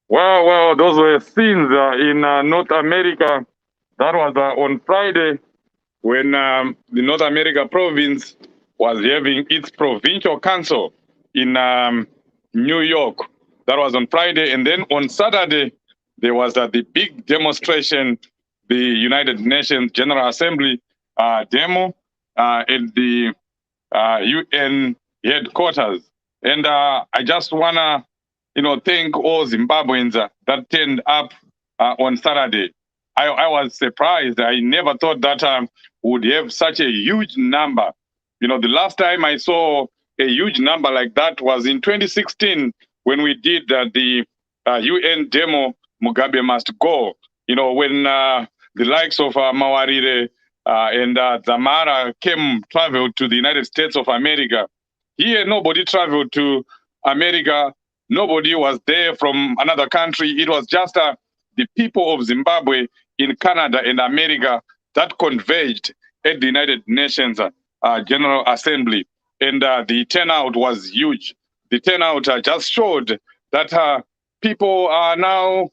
Wow, those were scenes in North America. That was on Friday when the North America province was having its provincial council in New York. That was on Friday. And then on Saturday, there was the big demonstration, the United Nations General Assembly demo at the UN headquarters. And I just want to thank all Zimbabweans that turned up on Saturday. I was surprised. I never thought that we would have such a huge number. The last time I saw a huge number like that was in 2016 when we did the UN demo, Mugabe Must Go. When the likes of Mawarire and Zamara traveled to the United States of America. Here, nobody traveled to America. Nobody was there from another country. It was just the people of Zimbabwe in Canada and America that converged at the United Nations General Assembly. And the turnout was huge. The turnout just showed that people are now,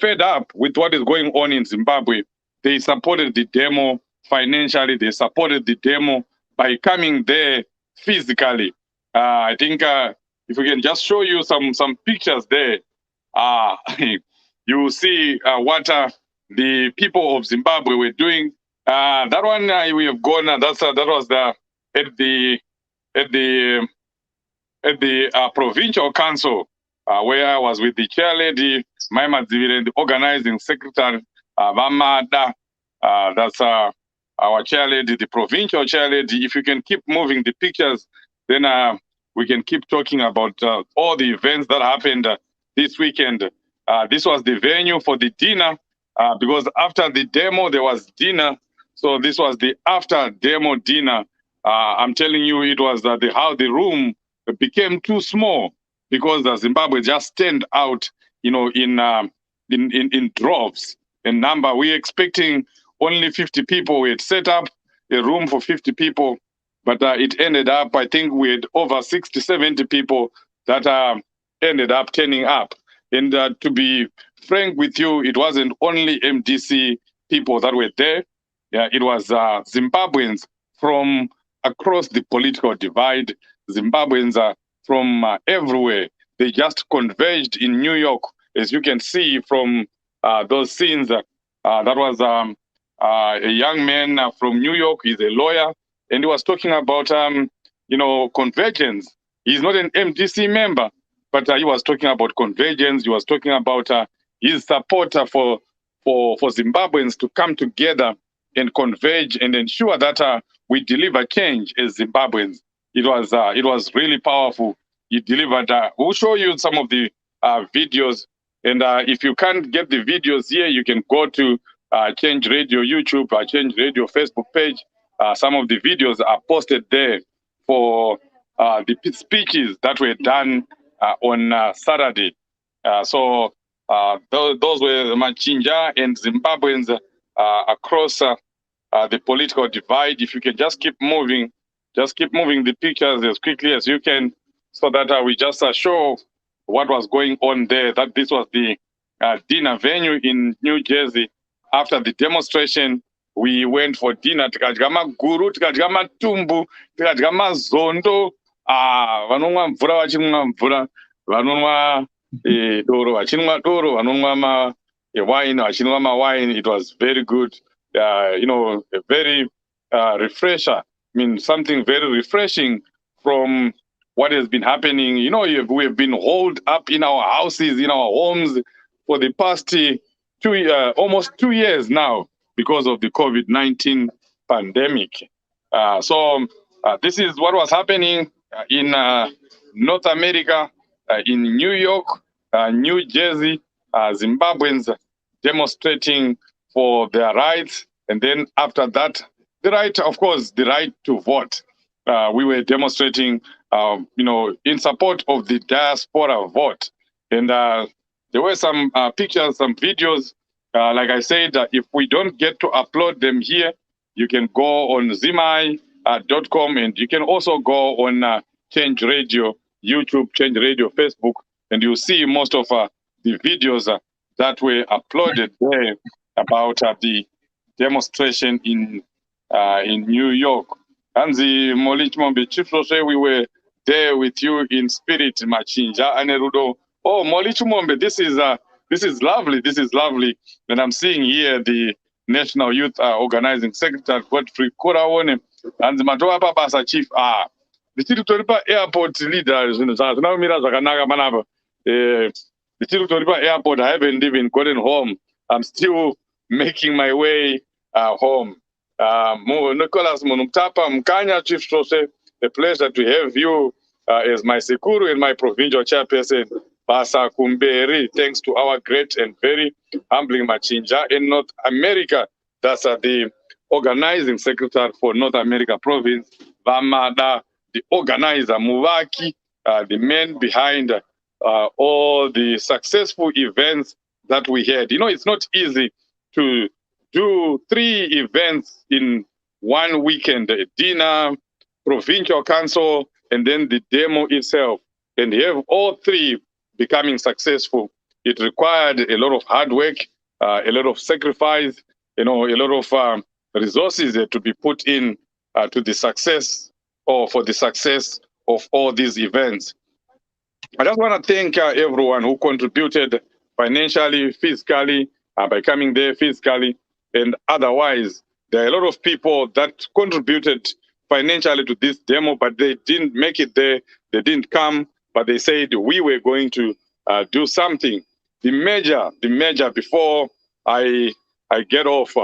fed up with what is going on in Zimbabwe. They supported the demo financially. They supported the demo by coming there physically. I think if we can just show you some pictures there, you will see what the people of Zimbabwe were doing. That one we have gone. That was at the provincial council where I was with the chair lady, Maima Dzivire, and the organizing secretary, Vamada. That's our chair lady, the provincial chair lady. If you can keep moving the pictures, then we can keep talking about all the events that happened this weekend. This was the venue for the dinner because after the demo, there was dinner. So this was the after demo dinner. I'm telling you, it was how the room became too small because Zimbabwe just turned out, in droves in number. We're expecting only 50 people. We had set up a room for 50 people. But it ended up, I think we had over 60, 70 people that ended up turning up. And to be frank with you, it wasn't only MDC people that were there. Yeah, it was Zimbabweans from across the political divide, Zimbabweans from everywhere. They just converged in New York, as you can see from those scenes. That was a young man from New York. He's a lawyer. And he was talking about, convergence. He's not an MDC member, but he was talking about convergence. He was talking about his support for Zimbabweans to come together and converge and ensure that we deliver change as Zimbabweans. It was really powerful. He delivered. We'll show you some of the videos. And if you can't get the videos here, you can go to Change Radio YouTube, Change Radio Facebook page. Some of the videos are posted there for the speeches that were done on Saturday. So those were Machinja and Zimbabweans across the political divide. If you can just keep moving the pictures as quickly as you can so that we just show what was going on there, that this was the dinner venue in New Jersey. After the demonstration, we went for dinner, tikadya maguru, tikadya matumbu, tikadya mazondo, vanonwa mvura vachinwa mvura, vanonwa doro vachinwa doro, vanonwa wine vachinwa mawine. It was very good, a very refresher. I mean, something very refreshing from what has been happening. We have been holed up in our houses, in our homes for the past almost 2 years now because of the COVID-19 pandemic. So this is what was happening in North America, in New York, New Jersey, Zimbabweans demonstrating for their rights. And then after that, the right, of course, the right to vote. We were demonstrating, in support of the diaspora vote. And there were some pictures, some videos. Like I said, if we don't get to upload them here, you can go on zimai.com, and you can also go on Change Radio, YouTube, Change Radio, Facebook, and you'll see most of the videos that were uploaded there about the demonstration in New York. And the Molichmombe Chief say we were there with you in spirit, Machinja Anerudo. Oh, Molichmombe, this is lovely. This is lovely. And I'm seeing here the National Youth Organizing Secretary Godfrey Korawone and the Matoa Basa Chief. The Chirutoripa Airport leaders in the South. Now, Manaba. The Chirutoripa Airport, I haven't even gotten home. I'm still making my way home. Nicholas Munumtapa Mkanya, Chief Sose, a pleasure to have you as my Sekuru and my provincial chairperson, Basa Kumberi. Thanks to our great and very humbling Machinja in North America. That's the organizing secretary for North America province, Vamada, the organizer, Muvaki, the man behind all the successful events that we had. It's not easy to do 3 events in one weekend: a dinner, provincial council, and then the demo itself. And have all 3 becoming successful. It required a lot of hard work, a lot of sacrifice, a lot of resources to be put in to the success, or for the success of all these events. I just want to thank everyone who contributed financially, physically, by coming there physically, and otherwise. There are a lot of people that contributed financially to this demo, but they didn't make it there. They didn't come, but they said we were going to do something. The major before I get off,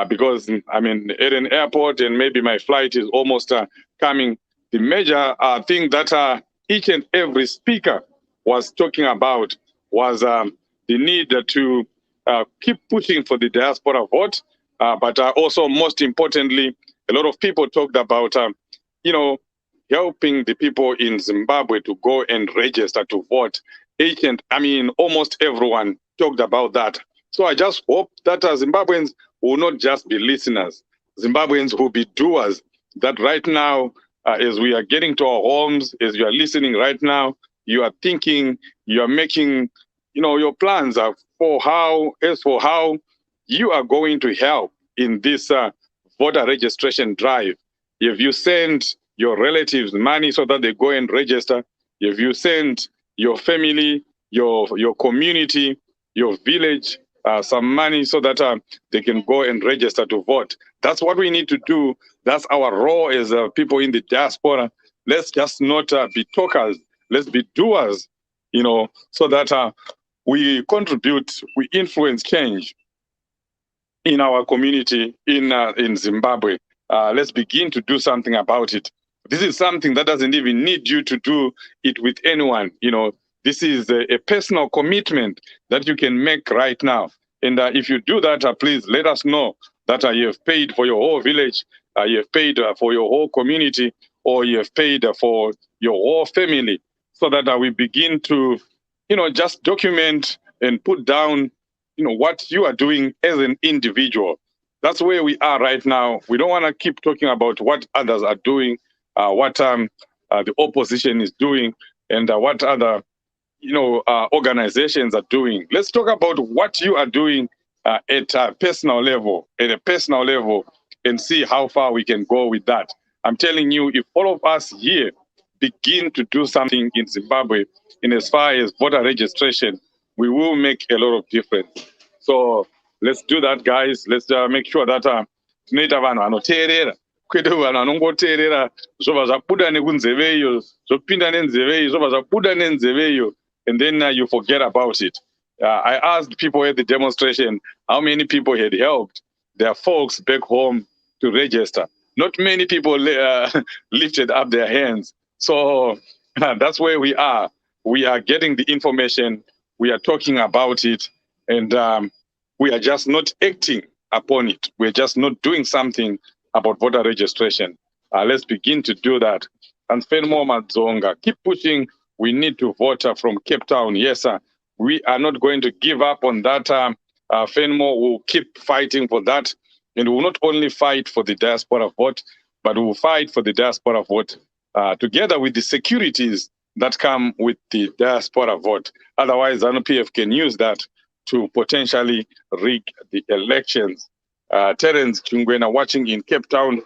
because I'm at an airport and maybe my flight is almost coming. The major thing that each and every speaker was talking about was the need to keep pushing for the diaspora vote, but also most importantly, a lot of people talked about, helping the people in Zimbabwe to go and register to vote. Almost everyone talked about that. So I just hope that Zimbabweans will not just be listeners. Zimbabweans will be doers. That right now, as we are getting to our homes, as you are listening right now, you are thinking, you are making, your plans for how you are going to help in this voter registration drive. If you send your relatives money so that they go and register, if you send your family, your community, your village some money so that they can go and register to vote. That's what we need to do. That's our role as people in the diaspora. Let's just not be talkers. Let's be doers, so that we contribute, we influence change in our community in Zimbabwe. Let's begin to do something about it. This is something that doesn't even need you to do it with anyone. This is a personal commitment that you can make right now. And if you do that, please let us know that you have paid for your whole village, you have paid for your whole community, or you have paid for your whole family, so that we begin to, just document and put down, what you are doing as an individual. That's where we are right now. We don't want to keep talking about what others are doing, what the opposition is doing, and what other organizations are doing. Let's talk about what you are doing at a personal level, and see how far we can go with that. I'm telling you, if all of us here begin to do something in Zimbabwe in as far as voter registration, we will make a lot of difference. So let's do that, guys. Let's make sure that tinoita vanhu vanoteerera, kwete vanhu vanongoteerera zvobva zvabuda nekunzeve iyo, zvopinda nenzeve iyi, zvobva zvabuda nenzeve iyo, and then you forget about it. I asked people at the demonstration how many people had helped their folks back home to register. Not many people lifted up their hands. So that's where we are. We are getting the information, we are talking about it, and we are just not acting upon it. We're just not doing something about voter registration. Let's begin to do that. And Fenmo Madzonga, keep pushing. We need to vote from Cape Town. Yes, sir. We are not going to give up on that. Fenmo will keep fighting for that. And we will not only fight for the diaspora vote, but we will fight for the diaspora vote together with the securities that come with the diaspora vote. Otherwise, ZANU-PF can use that to potentially rig the elections. Terence Chungwena watching in Cape Town.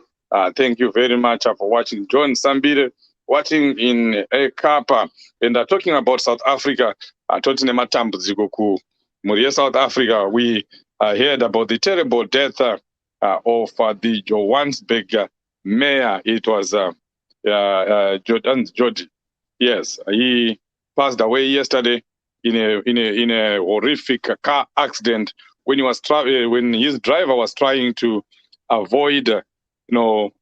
Thank you very much for watching. John Sambire watching in Kapa. And talking about South Africa, Tottenham Tambudziko ku Muria, South Africa, we heard about the terrible death of the Johannesburg mayor. It was Jody. Yes, he passed away yesterday in a horrific car accident when he was when his driver was trying to avoid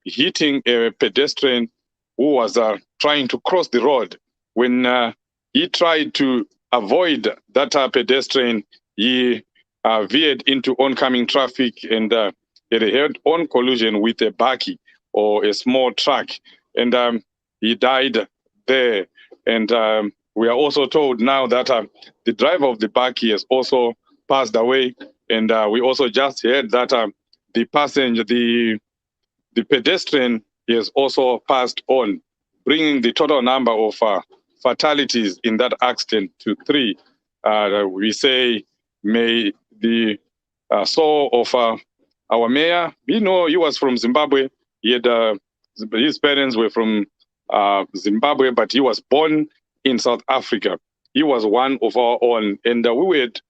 hitting a pedestrian who was trying to cross the road. When he tried to avoid that pedestrian, he veered into oncoming traffic and had a head-on collision with a bakkie or a small truck, and he died there. And we are also told now that the driver of the bakkie has also passed away, and we also just heard that the passenger, the pedestrian, has also passed on, bringing the total number of fatalities in that accident to 3. We say, may the soul of our mayor, we know he was from Zimbabwe. He had, his parents were from Zimbabwe, but he was born in South Africa. He was one of our own, and we had,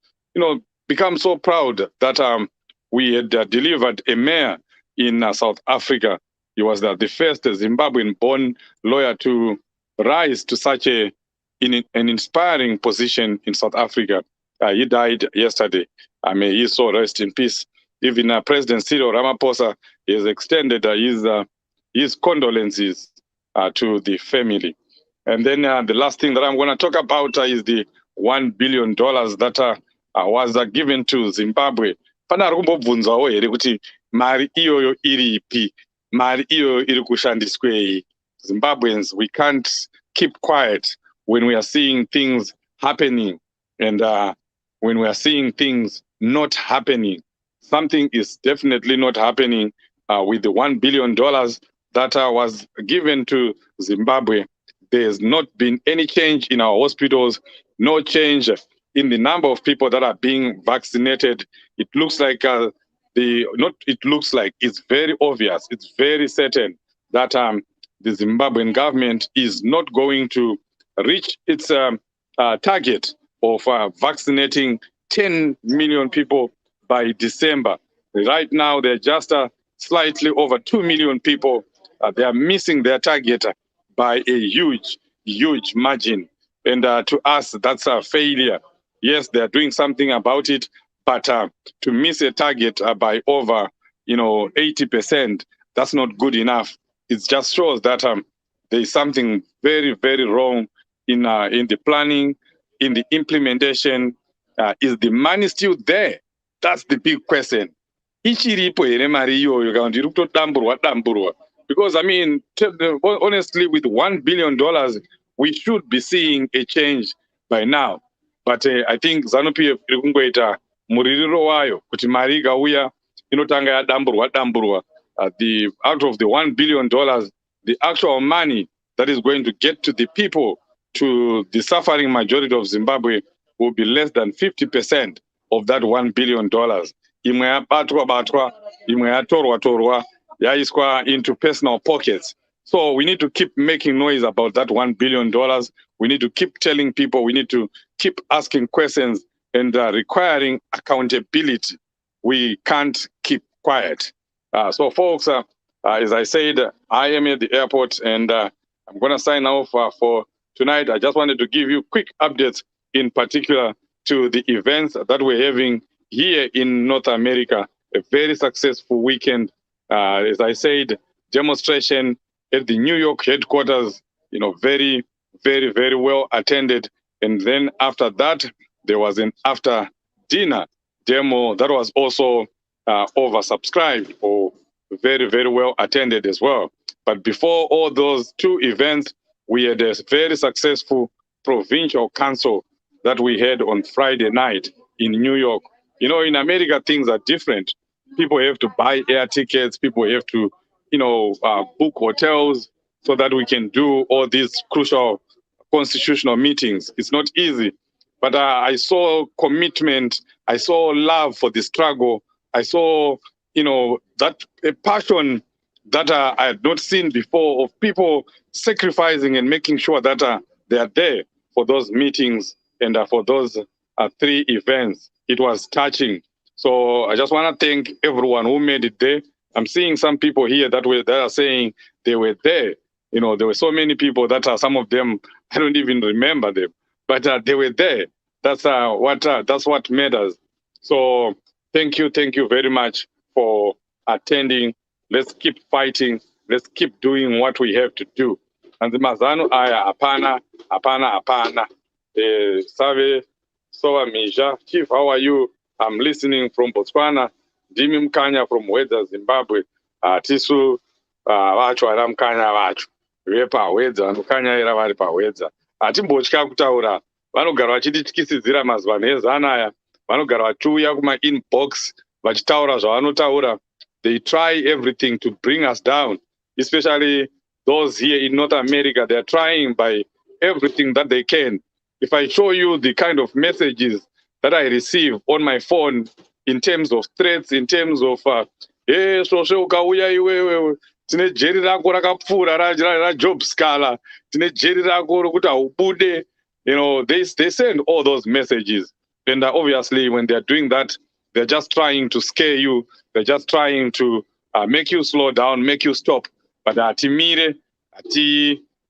become so proud that we had delivered a mayor in South Africa. He was the first Zimbabwean-born lawyer to rise to such an inspiring position in South Africa. He died yesterday. May his soul rest in peace. Even President Cyril Ramaphosa has extended his condolences to the family. And then the last thing that I'm going to talk about is the $1 billion that was given to Zimbabwe. Pana rumbobvunzawo here kuti mari iyoyo iripi, mari iyoyo iri kushandiswei. Zimbabweans, we can't keep quiet when we are seeing things happening, and when we are seeing things not happening. Something is definitely not happening with the $1 billion that was given to Zimbabwe. There has not been any change in our hospitals, no change in the number of people that are being vaccinated. It looks like it's very obvious, it's very certain that the Zimbabwean government is not going to reach its target of vaccinating 10 million people by December. Right now, they're just slightly over 2 million people. They are missing their target by a huge margin. And to us, that's a failure. Yes, they're doing something about it, but to miss a target by over 80%, that's not good enough. It just shows that there is something very, very wrong in the planning, in the implementation. Is the money still there? That's the big question. Ichiripo here mari iyoyo kana kuti iri kutodamburwa. Because honestly, with $1 billion, we should be seeing a change by now. But I think ZANU-PF iri kungoita muririro wayo kuti mari ikauya inotanga yadamburwa. Out of the $1 billion, the actual money that is going to get to the people, to the suffering majority of Zimbabwe, will be less than 50% of that $1 billion. Imwe yabatwa, imwe yatorwa, yaiswa into personal pockets. So we need to keep making noise about that $1 billion. We need to keep telling people, we need to keep asking questions and requiring accountability. We can't keep quiet. So folks, as I said, I am at the airport and I'm going to sign off for tonight. I just wanted to give you quick updates in particular to the events that we're having here in North America. A very successful weekend. As I said, demonstration at the New York headquarters, very, very, very well attended. And then after that, there was an after dinner demo that was also oversubscribed or very, very well attended as well. But before all those two events, we had a very successful provincial council that we had on Friday night in New York. In America, things are different. People have to buy air tickets. People have to, book hotels so that we can do all these crucial constitutional meetings. It's not easy. But I saw commitment. I saw love for the struggle. I saw, that a passion that I had not seen before of people sacrificing and making sure that they are there for those meetings and for those 3 events. It was touching. So I just want to thank everyone who made it there. I'm seeing some people here that are saying they were there. There were so many people that some of them, I don't even remember them, but they were there. That's what matters. So thank you very much for attending. Let's keep fighting. Let's keep doing what we have to do. And the mazano aya apana. Save Soa Mija, Chief, how are you? I'm listening from Botswana. Dimi Mkanya from Wedza, Zimbabwe. Tisu vacho ara Mkanya vacho. Vepa Wedza, Mkanya era vari pa Wedza. Atimbotya kutaura. Vanogara vachitityisidzira mazuva neza anaya. Vanogara vachiuya kuma inbox vachitaura zvavanotaura. They try everything to bring us down, especially those here in North America. They are trying by everything that they can. If I show you the kind of messages that I receive on my phone in terms of threats, in terms of tine jeri rako rakapfuura rajob scala, tine jeri rako rokuti haubude, they send all those messages. And obviously when they're doing that, they're just trying to scare you. They're just trying to make you slow down, make you stop. But atimire,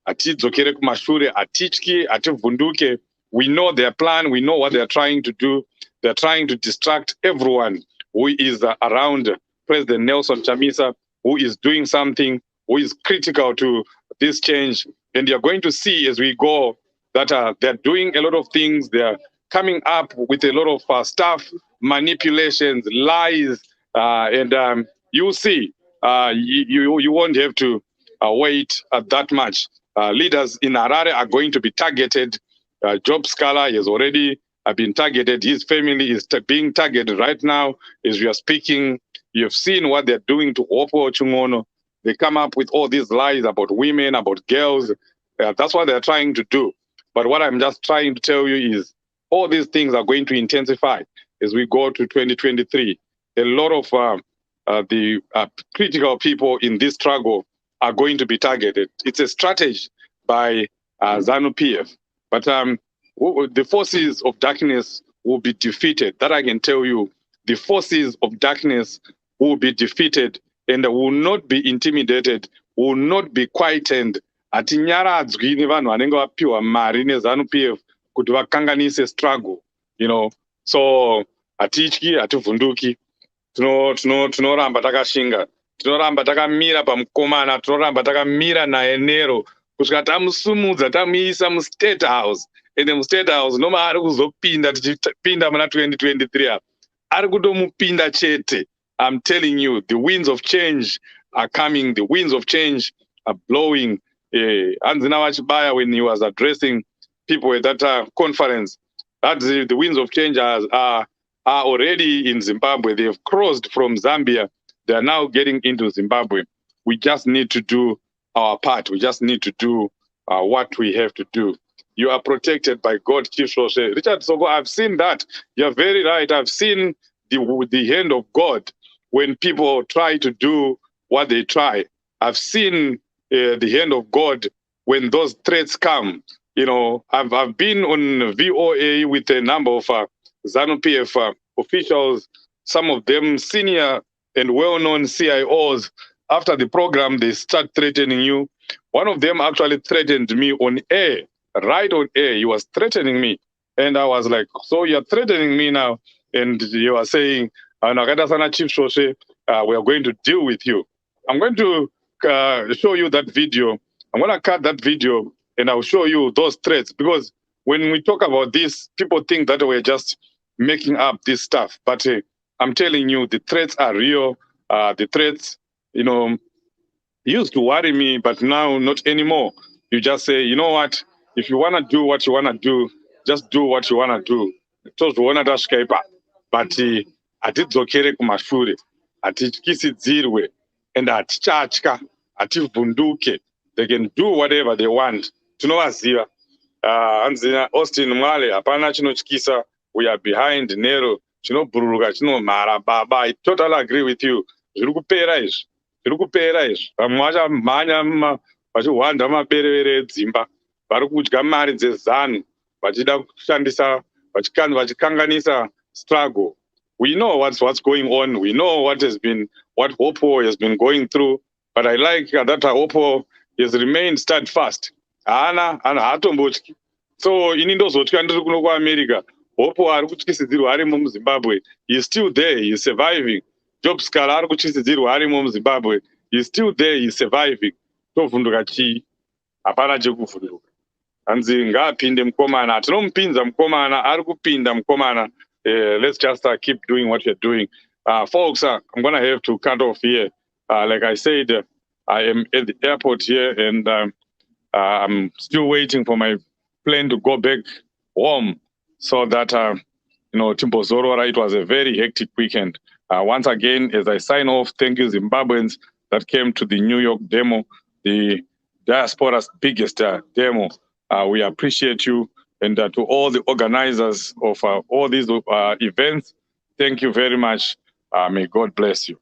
atidzokere kumashure, atityi, ativhunduke. We know their plan. We know what they're trying to do. They're trying to distract everyone who is around President Nelson Chamisa, who is doing something, who is critical to this change. And you're going to see as we go that they're doing a lot of things. They're coming up with a lot of stuff, manipulations, lies, and you'll see. You won't have to wait that much. Leaders in Harare are going to be targeted. Job Scala has already been targeted. His family is being targeted right now as we are speaking. You've seen what they're doing to Opo Chungono. They come up with all these lies about women, about girls. That's what they're trying to do. But what I'm just trying to tell you is all these things are going to intensify as we go to 2023. A lot of the critical people in this struggle are going to be targeted. It's a strategy by ZANU-PF. But the forces of darkness will be defeated. That I can tell you. The forces of darkness will be defeated and will not be intimidated, will not be quietened. Hatinyaradzwi nevanhu vanenge vapiwa mari neZANU-PF kuti vakanganise struggle. So hatityi, hativhunduki. Tinoramba takashinga. Tinoramba takamira pamukomana. Tinoramba takamira naye Nero. Kusvika tamusumudza tamuisa muState House. And muState House noma ari kuzopinda tichipinda muna 2023 ari kutomupinda chete. I'm telling you, the winds of change are coming. The winds of change are blowing. Anzina Wachibaya, when he was addressing people at that conference, that the winds of change are already in Zimbabwe. They have crossed from Zambia. They are now getting into Zimbabwe. We just need to do our part. We just need to do what we have to do. you are protected by God, Chief Shoshe. Richard Soko, I've seen that. You're very right. I've seen the hand of God when people try to do what they try. I've seen the hand of God when those threats come. You know, I've been on VOA with a number of ZANU-PF officials, some of them senior and well-known CIOs. After the program, they start threatening you. One of them actually threatened me on air, right on air. He was threatening me. And I was like, so you're threatening me now? And you are saying, Nakata Chief Shoshe, we are going to deal with you. I'm going to show you that video. I'm going to cut that video and I'll show you those threats, because when we talk about this, people think that we're just making up this stuff. But I'm telling you, the threats are real. The threats, you know, used to worry me, but now not anymore. You just say, you know what? If you want to do what you want to do, just do what you want to do. Tozvoona tasvika. But hatidzokere kumashure, hatityisidzirwe, and hatichatya, hativhunduke. They can do whatever they want. Tinovaziva. Hanzina Austin Mwale, hapana chinotyisa. We are behind Nero. Chinobhururuka, chinomhara baba. I totally agree with you. Zviri kupera izvi. Zviri kupera izvi. Vamwe vachamhanya vachihwanda maberevere edzimba. Vari kudya mari dzezanu vachida kushandisa, vachikanganisa struggle. We know what's going on. We know what Hopo has been going through. But I like that Hopo has remained steadfast. Hatombotyi. So ini ndozotya ndiri kuno kuAmerica. Hopo ari kutyisidzirwa arimo muZimbabwe. He's still there. He's surviving. Job Scala ari kutyisidzirwa arimo muZimbabwe. He's still there. He's surviving. Tovhunduka chii? Hapana chekuvhunduka. Hanzi ngaapinde mukomana. Hatinomupinza mukomana. Ari kupinda mukomana. Let's just keep doing what we're doing. Folks, I'm going to have to cut off here. Like I said, I am at the airport here, and I'm still waiting for my plane to go back home, so that, Timbozorora, it was a very hectic weekend. Once again, as I sign off, thank you, Zimbabweans that came to the New York demo, the diaspora's biggest demo. We appreciate you. And to all the organizers of all these events, thank you very much. May God bless you.